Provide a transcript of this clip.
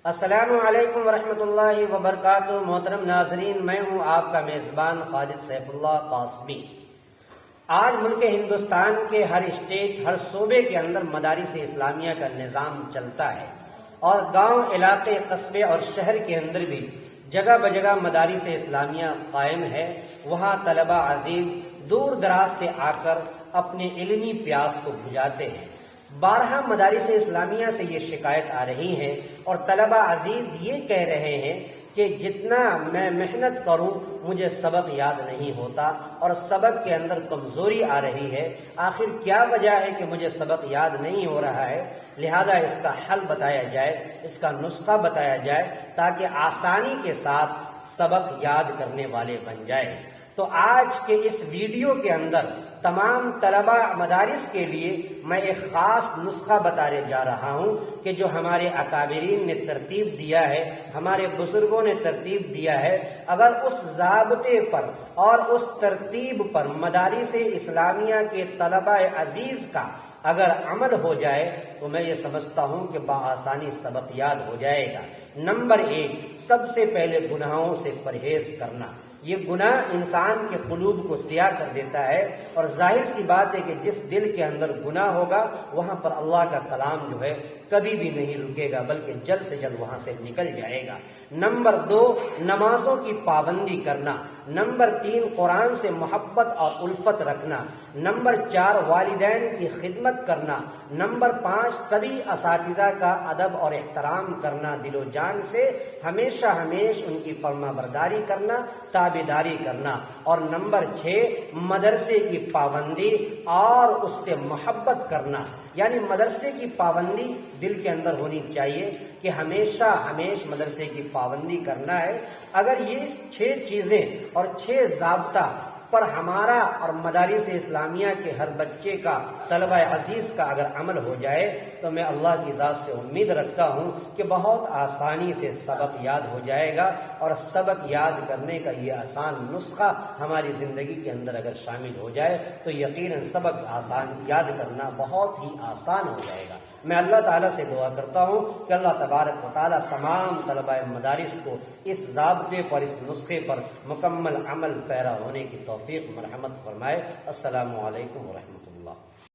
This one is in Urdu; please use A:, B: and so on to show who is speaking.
A: السلام علیکم ورحمۃ اللہ وبرکاتہ۔ محترم ناظرین، میں ہوں آپ کا میزبان خالد سیف اللہ قاسمی۔ آج ملک ہندوستان کے ہر اسٹیٹ، ہر صوبے کے اندر مدارس اسلامیہ کا نظام چلتا ہے، اور گاؤں، علاقے، قصبے اور شہر کے اندر بھی جگہ بجگہ مدارس اسلامیہ قائم ہے۔ وہاں طلبہ عزیز دور دراز سے آ کر اپنے علمی پیاس کو بجھاتے ہیں۔ بارہا مدارس اسلامیہ سے یہ شکایت آ رہی ہے، اور طلبہ عزیز یہ کہہ رہے ہیں کہ جتنا میں محنت کروں مجھے سبق یاد نہیں ہوتا، اور سبق کے اندر کمزوری آ رہی ہے۔ آخر کیا وجہ ہے کہ مجھے سبق یاد نہیں ہو رہا ہے؟ لہذا اس کا حل بتایا جائے، اس کا نسخہ بتایا جائے، تاکہ آسانی کے ساتھ سبق یاد کرنے والے بن جائے۔ تو آج کے اس ویڈیو کے اندر تمام طلبہ مدارس کے لیے میں ایک خاص نسخہ بتانے جا رہا ہوں کہ جو ہمارے اکابرین نے ترتیب دیا ہے، ہمارے بزرگوں نے ترتیب دیا ہے۔ اگر اس ضابطے پر اور اس ترتیب پر مدارس اسلامیہ کے طلبہ عزیز کا اگر عمل ہو جائے تو میں یہ سمجھتا ہوں کہ بآسانی سبق یاد ہو جائے گا۔ نمبر 1، سب سے پہلے گناہوں سے پرہیز کرنا۔ یہ گناہ انسان کے قلوب کو سیاہ کر دیتا ہے، اور ظاہر سی بات ہے کہ جس دل کے اندر گناہ ہوگا وہاں پر اللہ کا کلام جو ہے کبھی بھی نہیں رکے گا، بلکہ جلد سے جلد وہاں سے نکل جائے گا۔ نمبر 2، نمازوں کی پابندی کرنا۔ نمبر 3، قرآن سے محبت اور الفت رکھنا۔ نمبر 4، والدین کی خدمت کرنا۔ نمبر 5، سبھی اساتذہ کا ادب اور احترام کرنا، دل و جان سے ہمیشہ ان کی فرما برداری کرنا، تابعداری کرنا۔ اور نمبر 6، مدرسے کی پابندی اور اس سے محبت کرنا۔ یعنی مدرسے کی پابندی دل کے اندر ہونی چاہیے کہ ہمیشہ مدرسے کی پابندی کرنا ہے۔ اگر یہ 6 چیزیں اور 6 ضابطہ پر ہمارا اور مدارس اسلامیہ کے ہر بچے کا، طلبہ عزیز کا اگر عمل ہو جائے تو میں اللہ کی ذات سے امید رکھتا ہوں کہ بہت آسانی سے سبق یاد ہو جائے گا، اور سبق یاد کرنے کا یہ آسان نسخہ ہماری زندگی کے اندر اگر شامل ہو جائے تو یقیناً سبق یاد کرنا بہت ہی آسان ہو جائے گا۔ میں اللہ تعالیٰ سے دعا کرتا ہوں کہ اللہ تبارک و تعالیٰ تمام طلبہ مدارس کو اس ضابطے پر، اس نسخے پر مکمل عمل پیرا ہونے کی توفیق مرحمت فرمائے۔ السلام علیکم ورحمۃ اللہ۔